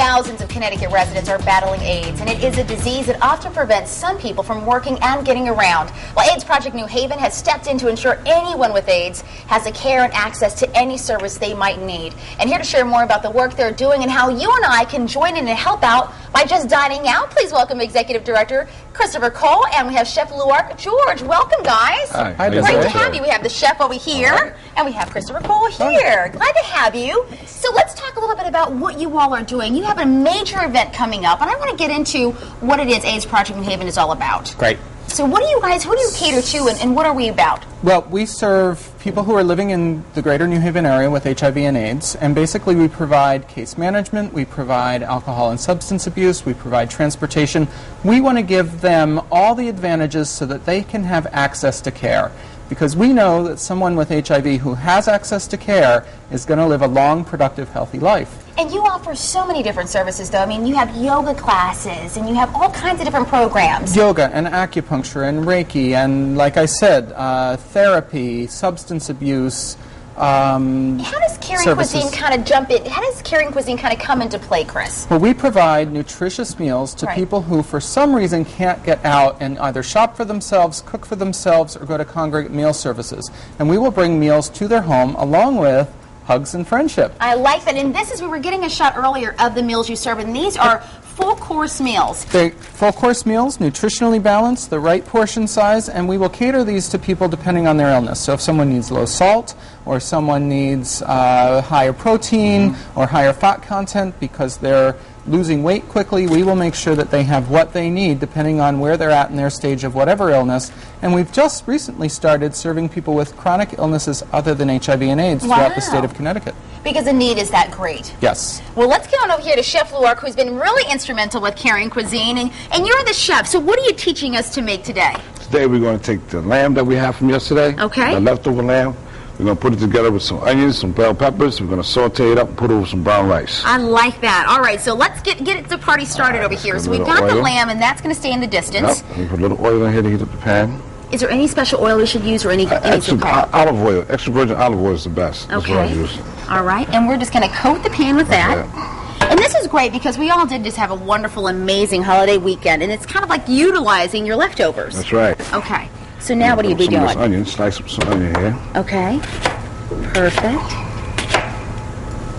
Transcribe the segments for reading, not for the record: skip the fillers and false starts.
Thousands of Connecticut residents are battling AIDS, and it is a disease that often prevents some people from working and getting around. Well, AIDS Project New Haven has stepped in to ensure anyone with AIDS has the care and access to any service they might need. And here to share more about the work they're doing and how you and I can join in and help out by just dining out, please welcome Executive Director Christopher Cole, and we have Chef Luark George. Welcome, guys. Hi. Great to have you. We have the chef over here, and we have Christopher Cole here. Glad to have you. So let's talk a little bit about what you all are doing. You have a major event coming up, and I want to get into what it is AIDS Project New Haven is all about. Great. So what do you guys, who do you cater to, and what are we about? Well, we serve people who are living in the greater New Haven area with HIV and AIDS, and basically we provide case management, we provide alcohol and substance abuse, we provide transportation. We want to give them all the advantages so that they can have access to care, because we know that someone with HIV who has access to care is going to live a long, productive, healthy life. And you offer so many different services, though. I mean, you have yoga classes, and you have all kinds of different programs. Yoga and acupuncture and Reiki, and like I said, therapy, substance abuse. How does Caring Cuisine kind of jump in? How does Caring Cuisine kind of come into play, Chris? Well, we provide nutritious meals to people who, for some reason, can't get out and either shop for themselves, cook for themselves, or go to congregate meal services. And we will bring meals to their home along with hugs and friendship. I like that. And this is, we were getting a shot earlier of the meals you serve, and these are full-course meals. They're full-course meals, nutritionally balanced, the right portion size, and we will cater these to people depending on their illness. So if someone needs low salt, or someone needs higher protein or higher fat content because they're losing weight quickly, we will make sure that they have what they need depending on where they're at in their stage of whatever illness. And we've just recently started serving people with chronic illnesses other than HIV and AIDS throughout the state of Connecticut. Because the need is that great. Yes. Well, let's get on over here to Chef Luark, who's been really instrumental with Caring Cuisine, and you're the chef. So what are you teaching us to make today? Today we're going to take the lamb that we have from yesterday, the leftover lamb. We're going to put it together with some onions, some bell peppers. We're going to saute it up and put it with some brown rice. I like that. All right, so let's get the party started over here. So we've got the lamb, and that's going to stay in the distance. Yep. We put a little oil in here to heat up the pan. Is there any special oil we should use, or anything? Olive oil. Extra virgin olive oil is the best. That's what I use. All right, and we're just going to coat the pan with that. And this is great because we all did just have a wonderful, amazing holiday weekend, and it's kind of like utilizing your leftovers. That's right. Okay. So now what are you doing? Some onion, slice up some onion here. Okay. Perfect.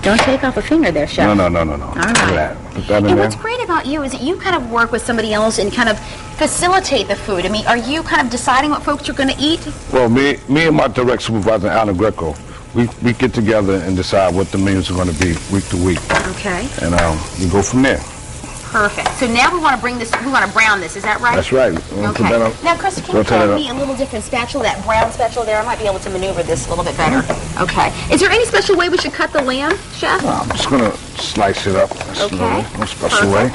Don't take off a finger there, Chef. No. All right. Put that in there. And what's great about you is that you kind of work with somebody else and kind of facilitate the food. I mean, are you kind of deciding what folks are going to eat? Well, me and my direct supervisor, Alan Greco, we get together and decide what the menus are going to be week to week. Okay. And we go from there. Perfect. So now we want to bring this, we want to brown this, is that right? That's right. Okay. Now, Chris, can you throw me a little different spatula, that brown spatula there? I might be able to maneuver this a little bit better. Okay. Is there any special way we should cut the lamb, Chef? No, I'm just going to slice it up. Okay. No special way.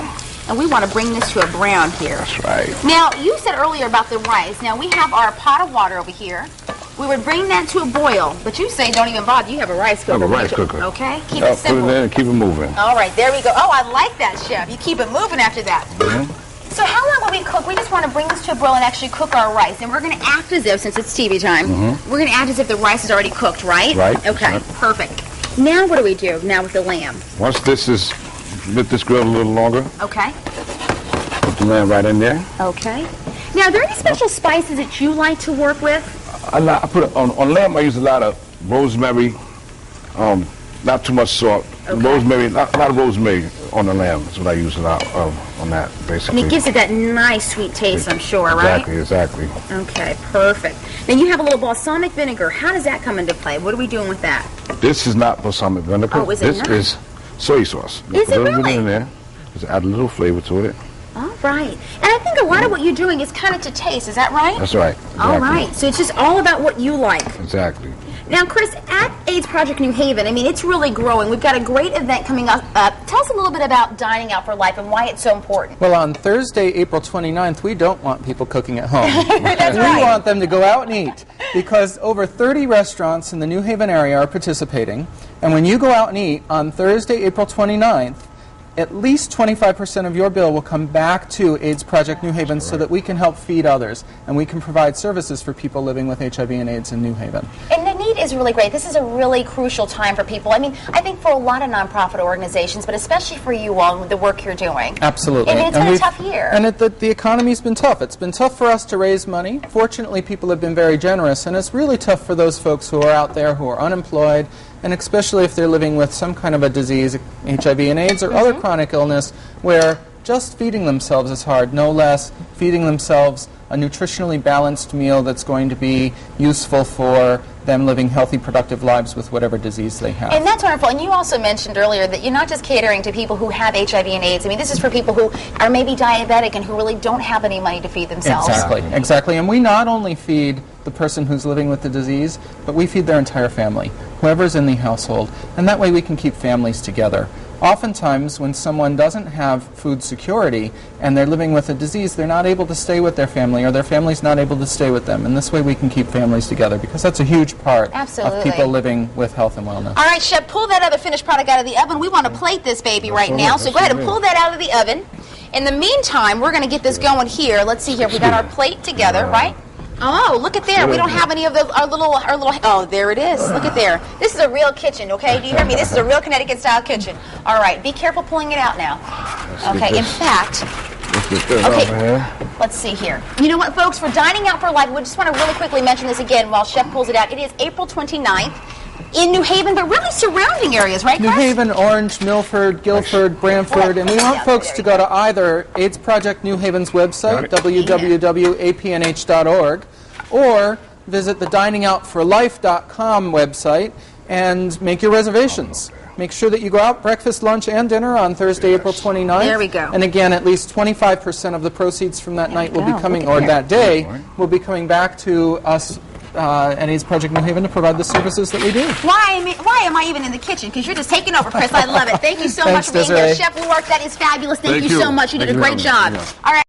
And we want to bring this to a brown here. That's right. Now, you said earlier about the rice. Now, we have our pot of water over here. We would bring that to a boil, but you say don't even bother. You have a rice cooker. I have a rice cooker. Okay, keep it simple. Put it in and keep it moving. All right, there we go. Oh, I like that, Chef. You keep it moving after that. So how long will we cook? We just want to bring this to a boil and actually cook our rice. And we're going to act as if, since it's TV time, we're going to act as if the rice is already cooked, right? Right. Okay, perfect. Now what do we do now with the lamb? Once this is, let this grill a little longer. Okay. Put the lamb right in there. Okay. Now, are there any special spices that you like to work with? I put it on lamb. I use a lot of rosemary, not too much salt. Rosemary, a lot of rosemary on the lamb. That's what I use a lot of on that, basically. And it gives it that nice sweet taste, I'm sure, right? Exactly. Okay, perfect. Then you have a little balsamic vinegar. How does that come into play? What are we doing with that? This is not balsamic vinegar. Oh, is it not? This is soy sauce. Is it really? Put a little bit in there. Just add a little flavor to it. All right. And I think a lot of what you're doing is kind of to taste. Is that right? That's right. Exactly. All right. So it's just all about what you like. Exactly. Now, Chris, at AIDS Project New Haven, I mean, it's really growing. We've got a great event coming up. Tell us a little bit about Dining Out for Life and why it's so important. Well, on Thursday, April 29th, we don't want people cooking at home. That's we want them to go out and eat, because over 30 restaurants in the New Haven area are participating. And when you go out and eat on Thursday, April 29th, at least 25% of your bill will come back to AIDS Project New Haven so that we can help feed others and we can provide services for people living with HIV and AIDS in New Haven. And the need aid is really great. This is a really crucial time for people. I mean, I think for a lot of nonprofit organizations, but especially for you all with the work you're doing. Absolutely. And it's been a tough year. And the economy's been tough. It's been tough for us to raise money. Fortunately, people have been very generous, and it's really tough for those folks who are out there who are unemployed, and especially if they're living with some kind of a disease, HIV and AIDS or other chronic illness, where just feeding themselves is hard, no less feeding themselves a nutritionally balanced meal that's going to be useful for them living healthy, productive lives with whatever disease they have. And that's wonderful. And you also mentioned earlier that you're not just catering to people who have HIV and AIDS. I mean, this is for people who are maybe diabetic and who really don't have any money to feed themselves. Exactly. And we not only feed the person who's living with the disease, but we feed their entire family, whoever's in the household. And that way we can keep families together. Oftentimes, when someone doesn't have food security and they're living with a disease, they're not able to stay with their family, or their family's not able to stay with them. And this way we can keep families together, because that's a huge part of people living with health and wellness. All right, Chef, pull that other finished product out of the oven. We want to plate this baby right now, so go ahead and pull that out of the oven. In the meantime, we're going to get this going here. Let's see here. We got our plate together, right? Oh, look at there. We don't have any of our little, oh, there it is. Look at there. This is a real kitchen, okay? Do you hear me? This is a real Connecticut-style kitchen. All right, be careful pulling it out now. Okay, in fact, let's see here. You know what, folks? For Dining Out for Life, we just want to really quickly mention this again while Chef pulls it out. It is April 29th in New Haven, but really surrounding areas, right, Chris? New Haven, Orange, Milford, Guilford, Brantford, and we want folks to go to either AIDS Project New Haven's website, www.apnh.org, or visit the diningoutforlife.com website and make your reservations. Make sure that you go out breakfast, lunch, and dinner on Thursday, April 29th. There we go. And again, at least 25% of the proceeds from that night will be coming, or that day, will be coming back to us at AIDS Project New Haven to provide the services that we do. Why am I even in the kitchen? Because you're just taking over, Chris. I love it. Thank you so much for being here. Chef Lork, that is fabulous. Thank you so much. You did a great job. All right.